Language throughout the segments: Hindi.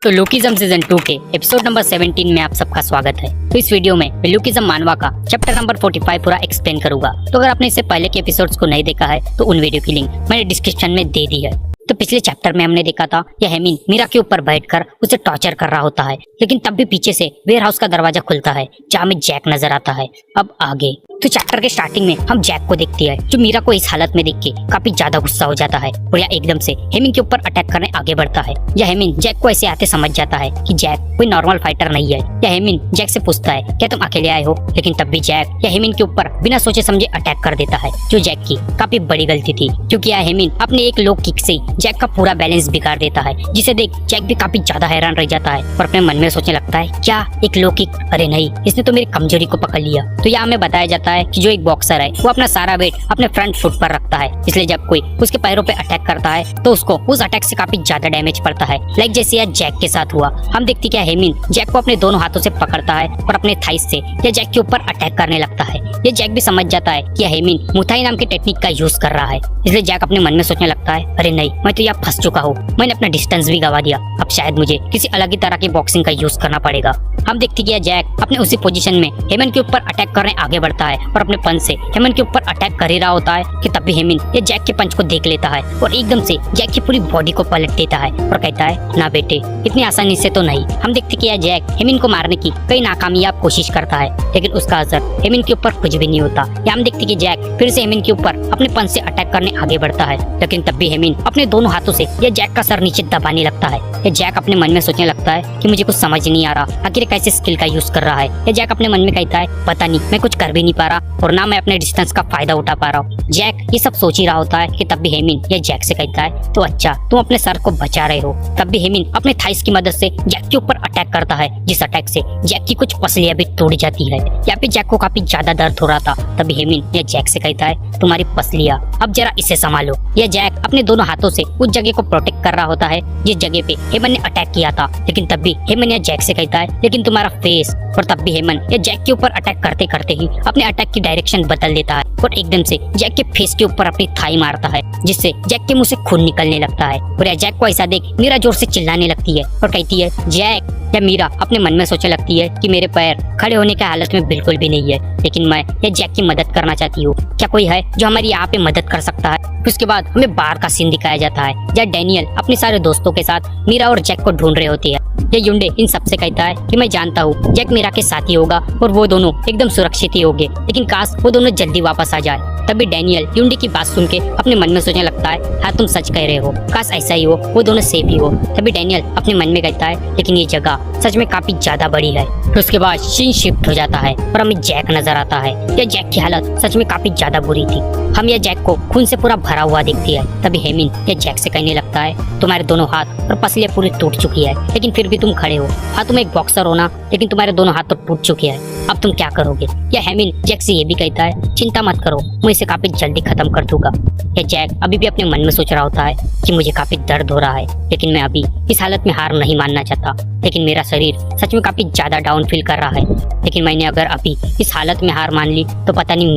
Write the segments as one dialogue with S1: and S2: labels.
S1: तो लुकिज्म सीजन 2 के एपिसोड नंबर 17 में आप सबका स्वागत है। तो इस वीडियो में मैं लुकिज्म मानवा का चैप्टर नंबर 45 पूरा एक्सप्लेन करूंगा। तो अगर आपने इससे पहले के एपिसोड्स को नहीं देखा है तो उन वीडियो की लिंक मैंने डिस्क्रिप्शन में दे दी है। तो पिछले चैप्टर में हमने देखा था यह हेमिन मीरा के ऊपर बैठकर उसे टॉर्चर कर रहा होता है, लेकिन तब भी पीछे से वेयर हाउस का दरवाजा खुलता है जहाँ में जैक नजर आता है। अब आगे तो चैप्टर के स्टार्टिंग में हम जैक को देखते हैं जो मीरा को इस हालत में देख के काफी ज्यादा गुस्सा हो जाता है और यह एकदम से हेमिन के ऊपर अटैक करने आगे बढ़ता है। यह हेमिन जैक को ऐसे आते समझ जाता है कि जैक कोई नॉर्मल फाइटर नहीं है। यह हेमिन जैक से पूछता है क्या तुम अकेले आए हो, लेकिन तब भी जैक यह हेमिन के ऊपर बिना सोचे समझे अटैक कर देता है, जो जैक की काफी बड़ी गलती थी क्योंकि यह हेमिन अपने एक लो किक से जैक का पूरा बैलेंस बिगाड़ देता है, जिसे देख जैक भी काफी ज्यादा हैरान रह जाता है और अपने मन में सोचने लगता है क्या एक लो किक, अरे नहीं इसने तो मेरी कमजोरी को पकड़ लिया। तो यहाँ हमें बताया जाता है कि जो एक बॉक्सर है वो अपना सारा वेट अपने फ्रंट फुट पर रखता है, इसलिए जब कोई उसके पैरों पे अटैक करता है तो उसको उस अटैक से काफी ज्यादा डैमेज पड़ता है। लाइक जैसे यह जैक के साथ हुआ, हम देखते क्या हेमिन जैक को अपने दोनों हाथों से पकड़ता है और अपने थाइस से यह जैक के ऊपर अटैक करने लगता है। यह जैक भी समझ जाता है कि हेमिन मुथाई नाम की टेक्निक का यूज कर रहा है, इसलिए जैक अपने मन में सोचने लगता है अरे नहीं मैं तो यहाँ फंस चुका हूँ, मैंने अपना डिस्टेंस भी गवा दिया, अब शायद मुझे किसी अलग ही तरह की बॉक्सिंग का यूज करना पड़ेगा। हम देखते कि यह जैक अपने उसी पोजीशन में हेमन के ऊपर अटैक करने आगे बढ़ता है और अपने पंच से हेमन के ऊपर अटैक कर ही रहा होता है कि तब भी हेमन ये जैक के पंच को देख लेता है और एकदम से जैक की पूरी बॉडी को पलट देता है और कहता है ना बेटे इतनी आसानी से तो नहीं। हम देखते कि यह जैक हेमन को मारने की कई नाकामयाब कोशिश करता है, लेकिन उसका असर हेमन के ऊपर कुछ भी नहीं होता। या हम देखते कि जैक फिर से हेमन के ऊपर अपने पंच से अटैक करने आगे बढ़ता है, लेकिन तब भी हेमन अपने दोनों हाथों से यह जैक का सर नीचे दबाने लगता है। यह जैक अपने मन में सोचने लगता है कि मुझे कुछ समझ नहीं आ रहा, आखिर कैसे स्किल का यूज कर रहा है। यह जैक अपने मन में कहता है पता नहीं मैं कुछ कर भी नहीं पा रहा और ना मैं अपने डिस्टेंस का फायदा उठा पा रहा हूँ। जैक ये सब सोच ही रहा होता है कि तब भी हेमिन यह जैक से कहता है तो अच्छा तुम अपने सर को बचा रहे हो। तब भी हेमिन अपने थाइस की मदद से जैक के ऊपर अटैक करता है, जिस अटैक से जैक की कुछ पसलियां भी टूट जाती है। यहाँ पे जैक को काफी ज्यादा दर्द हो रहा था। तभी हेमिन यह जैक से कहता है तुम्हारी पसलियां अब जरा इसे संभालो। यह जैक अपने दोनों हाथों से उस जगह को प्रोटेक्ट कर रहा होता है जिस जगह पे हेमन ने अटैक किया था, लेकिन तब भी हेमन यह जैक से कहता है लेकिन तुम्हारा फेस। और तब भी हेमन यह जैक के ऊपर अटैक करते करते ही अपने अटैक की डायरेक्शन बदल देता है और एकदम से जैक के फेस के ऊपर अपनी थाई मारता है, जिससे जैक के मुंह से खून निकलने लगता है। और यह जैक को ऐसा देख मीरा जोर से चिल्लाने लगती है और कहती है जैक। या मीरा अपने मन में सोचने लगती है कि मेरे पैर खड़े होने की हालत में बिल्कुल भी नहीं है, लेकिन मैं यह जैक की मदद करना चाहती हूँ, क्या कोई है जो हमारी यहाँ पे मदद कर सकता है। उसके बाद हमें बाहर का सीन दिखाया जाता है जहाँ डैनियल अपने सारे दोस्तों के साथ मीरा और जैक को ढूंढ रहे होते हैं। यह युंडे इन सबसे कहता है कि मैं जानता हूँ जैक मीरा के साथ ही होगा और वो दोनों एकदम सुरक्षित ही होंगे, लेकिन काश वो दोनों जल्दी वापस आ जाए। तभी डैनियल युंडे की बात सुन के अपने मन में सोचने लगता है हाँ तुम सच कह रहे हो, काश ऐसा ही हो, वो दोनों सेफ ही हो। तभी डैनियल अपने मन में कहता है लेकिन ये जगह सच में काफी ज्यादा बड़ी है। फिर उसके बाद सीन शिफ्ट हो जाता है और हमें जैक नजर आता है। यह जैक की हालत सच में काफी ज्यादा बुरी थी। हम यह जैक को खून से पूरा भरा हुआ देखते हैं। तभी हेमिन यह जैक से कहने लगता है तुम्हारे दोनों हाथ और पसलियां पूरी टूट चुकी है, लेकिन फिर भी तुम खड़े हो। हाँ तुम एक बॉक्सर हो ना, लेकिन तुम्हारे दोनों हाथ तो टूट चुके हैं, अब तुम क्या करोगे। यह हेमिन जैक से ये भी कहता है चिंता मत करो, मैं इसे काफी जल्दी खत्म कर दूंगा। यह जैक अभी भी अपने मन में सोच रहा होता है कि मुझे काफी दर्द हो रहा है, लेकिन मैं अभी इस हालत में हार नहीं मानना चाहता, लेकिन मेरा शरीर सच में काफी ज्यादा डाउन फील कर रहा है। लेकिन मैंने अगर अभी इस हालत में हार मान ली तो पता नहीं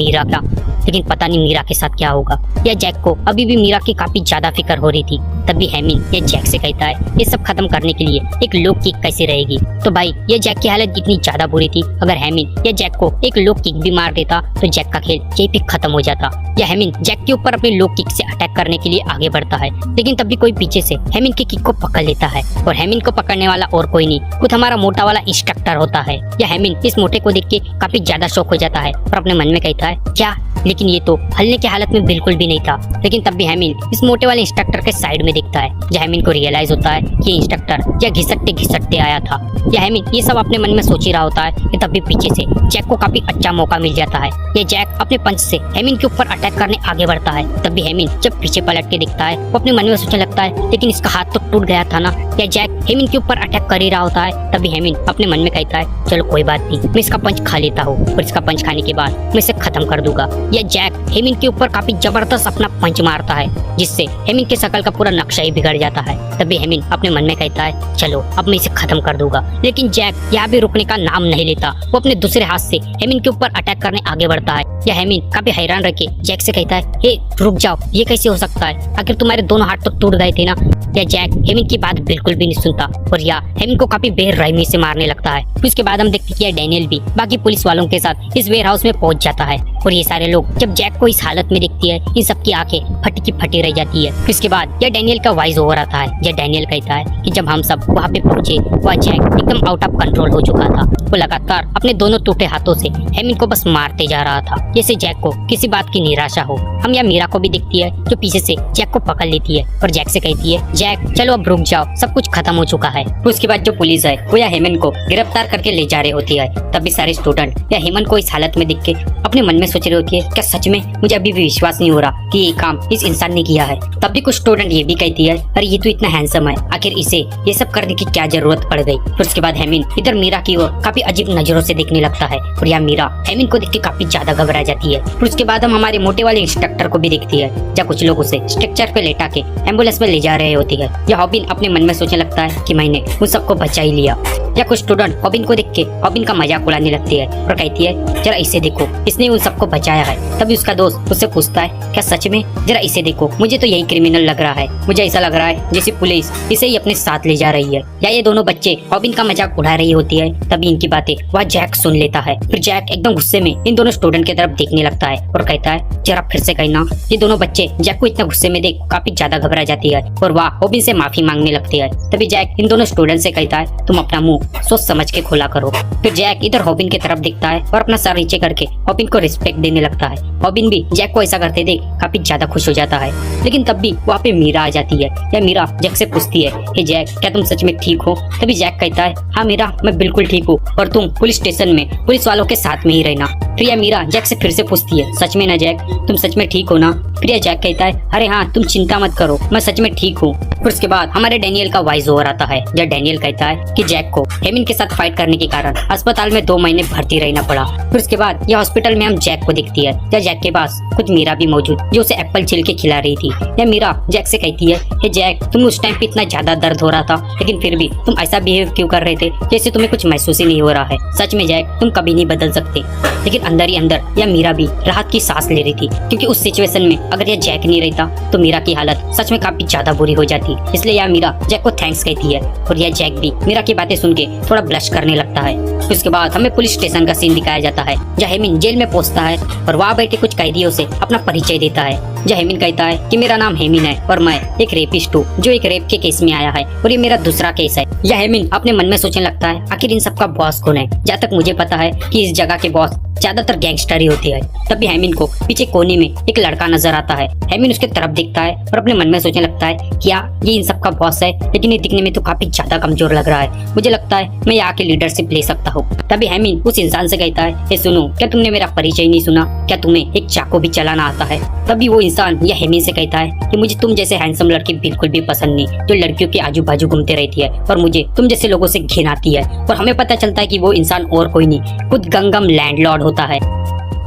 S1: मीरा के साथ क्या होगा। यह जैक को अभी भी मीरा की काफी ज्यादा फिक्र हो रही थी। तभी हेमिन यह जैक से कहता है ये सब खत्म करने के लिए एक लो किक कैसे रहेगी। तो भाई यह जैक की हालत इतनी ज्यादा बुरी थी, अगर हेमिन यह जैक को एक लो किक भी मार देता तो जैक का खेल यही पे खत्म हो जाता। यह हेमिन जैक के ऊपर अपनी लो किक से अटैक करने के लिए आगे बढ़ता है, लेकिन तभी कोई पीछे से हेमिन की किक को पकड़ लेता है और हेमिन को पकड़ने वाला और कोई नहीं खुद हमारा मोटा वाला इंस्ट्रक्टर होता है। यह हेमिन इस मोटे को देख के काफी ज्यादा शॉक हो जाता है और अपने मन में कहता है क्या, लेकिन ये तो हलने की हालत में बिल्कुल भी नहीं था। लेकिन तब भी हेमिन इस मोटे वाले इंस्ट्रक्टर के साइड में दिखता है, जब हेमिन को रियलाइज होता है कि इंस्ट्रक्टर यह घिसटते घिसटते आया था। यह हेमिन ये सब अपने मन में सोच ही रहा होता है कि तब भी पीछे से जैक को काफी अच्छा मौका मिल जाता है। यह जैक अपने पंच से हेमिन के ऊपर अटैक करने आगे बढ़ता है। तब भी हेमिन जब पीछे पलट के दिखता है वो अपने मन में सोचने लगता है लेकिन इसका हाथ तो टूट गया था ना। यह जैक हेमिन के ऊपर अटैक कर ही रहा होता है। तभी हेमिन अपने मन में कहता है चलो कोई बात नहीं, मैं इसका पंच खा लेता हूँ और इसका पंच खाने के बाद मैं इसे खत्म कर दूंगा। यह जैक हेमिन के ऊपर काफी जबरदस्त अपना पंच मारता है, जिससे हेमिन के शकल का पूरा नक्शा ही बिगड़ जाता है। तभी हेमिन अपने मन में कहता है चलो अब मैं इसे खत्म कर दूंगा, लेकिन जैक यहाँ भी रुकने का नाम नहीं लेता। वो अपने दूसरे हाथ से हेमिन के ऊपर अटैक करने आगे बढ़ता है। यह हेमिन काफी हैरान रह के जैक से कहता है हे रुक जाओ, ये कैसे हो सकता है, आखिर तुम्हारे दोनों हाथ तो टूट गए थे ना। यह जैक हेमिन की बात बिल्कुल भी नहीं सुनता और यह हेमिन को काफी बेरहमी से मारने लगता है। फिर उसके बाद हम देखते हैं कि डैनियल भी बाकी पुलिस वालों के साथ इस वेयर हाउस में पहुंच जाता है और ये सारे लोग जब जैक को इस हालत में देखती है, इन सबकी आंखें फटी की फटी रह जाती है। फिर इसके बाद यह डैनियल का वॉइस ओवर आता है। यह डैनियल कहता है कि जब हम सब वहाँ पे पहुंचे वह जैक एकदम आउट ऑफ कंट्रोल हो चुका था। वो लगातार अपने दोनों टूटे हाथों से हेमिन को बस मारते जा रहा था, जैसे जैक को किसी बात की निराशा हो। हम यहाँ मीरा को भी देखती है जो पीछे से जैक को पकड़ लेती है और जैक से कहती है जैक चलो अब रुक जाओ, सब कुछ खत्म हो चुका है। उसके बाद जो पुलिस है वो यह हेमिन को गिरफ्तार करके ले जा रही होती है। तभी सारे स्टूडेंट या हेमन को इस हालत में देख के अपने मन में सोच रही होती है क्या सच में मुझे अभी भी विश्वास नहीं हो रहा कि ये काम इस इंसान ने किया है। तब भी कुछ स्टूडेंट ये भी कहती है अरे ये तो इतना हैंडसम है, आखिर इसे ये सब करने की क्या जरूरत पड़ गई। फिर उसके बाद हेमिन इधर मीरा की ओर काफी अजीब नजरों से देखने लगता है और यह मीरा हेमिन को देख के काफी ज्यादा घबरा जाती है। फिर उसके बाद हम हमारे मोटे वाले इंस्ट्रक्टर को भी देखती है, जहाँ कुछ लोग उसे स्ट्रक्चर पे लेटा के एम्बुलेंस में ले जा रहे होती है। यह हॉबिन अपने मन में सोचने लगता है कि मैंने उन सबको बचा ही लिया। या कुछ स्टूडेंट हॉबिन को देख के हॉबिन का मजाक उड़ाने लगती है और कहती है जरा इसे देखो, इसने उन सबको बचाया है। तभी उसका दोस्त उससे पूछता है क्या सच में, जरा इसे देखो, मुझे तो यही क्रिमिनल लग रहा है, मुझे ऐसा लग रहा है जैसे पुलिस इसे ही अपने साथ ले जा रही है। या ये दोनों बच्चे हॉबिन का मजाक उड़ा रही होती है। तभी इनकी बातें वह जैक सुन लेता है। फिर जैक एकदम गुस्से में इन दोनों स्टूडेंट की तरफ देखने लगता है और कहता है जरा फिर से कहना। ये दोनों बच्चे जैक को इतना गुस्से में देख काफी ज्यादा घबरा जाती है और वह हॉबिन से माफी मांगने लगती है। तभी जैक इन दोनों स्टूडेंट से कहता है तुम अपना मुंह सोच समझ के खोला करो। फिर जैक इधर हॉबिन की तरफ दिखता है और अपना सर नीचे करके हॉबिन को रिस्पेक्ट देने लगता है। हॉबिन भी जैक को ऐसा करते देख काफी ज्यादा खुश हो जाता है। लेकिन तब भी वहाँ पे मीरा आ जाती है। या मीरा जैक से पूछती है हे जैक क्या तुम सच में ठीक हो। तभी जैक कहता है हाँ मीरा मैं बिल्कुल ठीक हूँ और तुम पुलिस स्टेशन में पुलिस वालों के साथ में ही रहना। फिर यह मीरा जैक से फिर से पूछती है सच में ना जैक, तुम सच में ठीक हो ना। फिर यह जैक कहता है अरे हाँ तुम चिंता मत करो, मैं सच में ठीक हूँ। फिर उसके बाद हमारे डैनियल का वॉइस ओवर आता है। जब डैनियल कहता है कि जैक को हेमिन के साथ फाइट करने के कारण अस्पताल में 2 महीने भर्ती रहना पड़ा। फिर उसके बाद यह हॉस्पिटल में हम जैक को दिखती है। या जैक के पास कुछ मीरा भी मौजूद जो उसे एप्पल छिल के खिला रही थी। या मीरा जैक से कहती है हे जैक तुम उस टाइम पे इतना ज्यादा दर्द हो रहा था, लेकिन फिर भी तुम ऐसा बिहेव क्यों कर रहे थे जैसे तुम्हें कुछ महसूस ही नहीं हो रहा है। सच में जैक तुम कभी नहीं बदल सकते। लेकिन अंदर ही अंदर यह मीरा भी राहत की सांस ले रही थी, क्योंकि उस सिचुएशन में अगर यह जैक नहीं रहता तो मीरा की हालत सच में काफी ज्यादा बुरी हो जाती। इसलिए यह मीरा जैक को थैंक्स कहती है और यह जैक भी मीरा की बातें सुन के थोड़ा ब्लश करने लगता है। उसके बाद हमें पुलिस स्टेशन का सीन दिखाया जाता है, जहाँ हेमिन जेल में पहुंचता है और वहाँ बैठे कुछ कैदियों से अपना परिचय देता है। जहाँ हेमिन कहता है कि मेरा नाम हेमिन है और मैं एक रेपिस्ट हूँ जो एक रेप के केस में आया है और ये मेरा दूसरा केस है। यह हेमिन अपने मन में सोचने लगता है आखिर इन सबका बॉस कौन है। जहाँ तक मुझे पता है कि इस जगह के बॉस ज्यादातर गैंगस्टर ही होते हैं। तभी हेमिन को पीछे कोने में एक लड़का नजर आता है। हेमिन उसके तरफ देखता है और अपने मन में सोचने लगता है क्या ये इन सब का बॉस है, लेकिन ये दिखने में तो काफी ज्यादा कमजोर लग रहा है, मुझे लगता है मैं यहाँ के लीडरशिप ले सकता हूँ। तभी हेमिन उस इंसान से कहता है हे सुनो, क्या तुमने मेरा परिचय नहीं सुना, क्या तुम्हें एक चाकू भी चलाना आता है। तभी वो इंसान यह हेमिन से कहता है कि मुझे तुम जैसे हैंडसम लड़की बिल्कुल भी पसंद नहीं, जो लड़कियों के आजू बाजू घूमते रहती है, और मुझे तुम जैसे लोगों से घिन आती है। और हमें पता चलता है कि वो इंसान और कोई नहीं, खुद गंगम लैंडलॉर्ड होता है।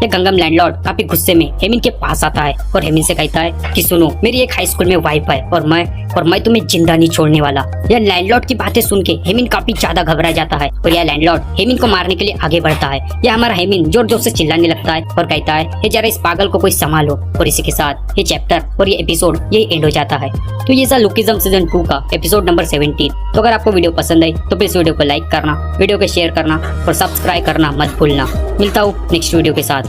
S1: ये गंगम लैंडलॉर्ड काफी गुस्से में हेमिन के पास आता है और हेमिन से कहता है कि सुनो, मेरी एक हाई स्कूल में वाइफ है और मैं तुम्हें जिंदा नहीं छोड़ने वाला। यह लैंडलॉर्ड की बातें सुन के हेमिन काफी ज्यादा घबरा जाता है और यह लैंडलॉर्ड हेमिन को मारने के लिए आगे बढ़ता है। यह हमारा हेमिन जोर जोर से चिल्लाने लगता है और कहता है जरा इस पागल को कोई संभालो। और इसी के साथ ये चैप्टर और ये एपिसोड यही एंड हो जाता है। तो ये था लुकिज्म सीजन 2 का एपिसोड नंबर 17। तो अगर आपको वीडियो पसंद आई तो प्लीज वीडियो को लाइक करना, वीडियो को शेयर करना और सब्सक्राइब करना मत भूलना। मिलता हूँ नेक्स्ट वीडियो के साथ।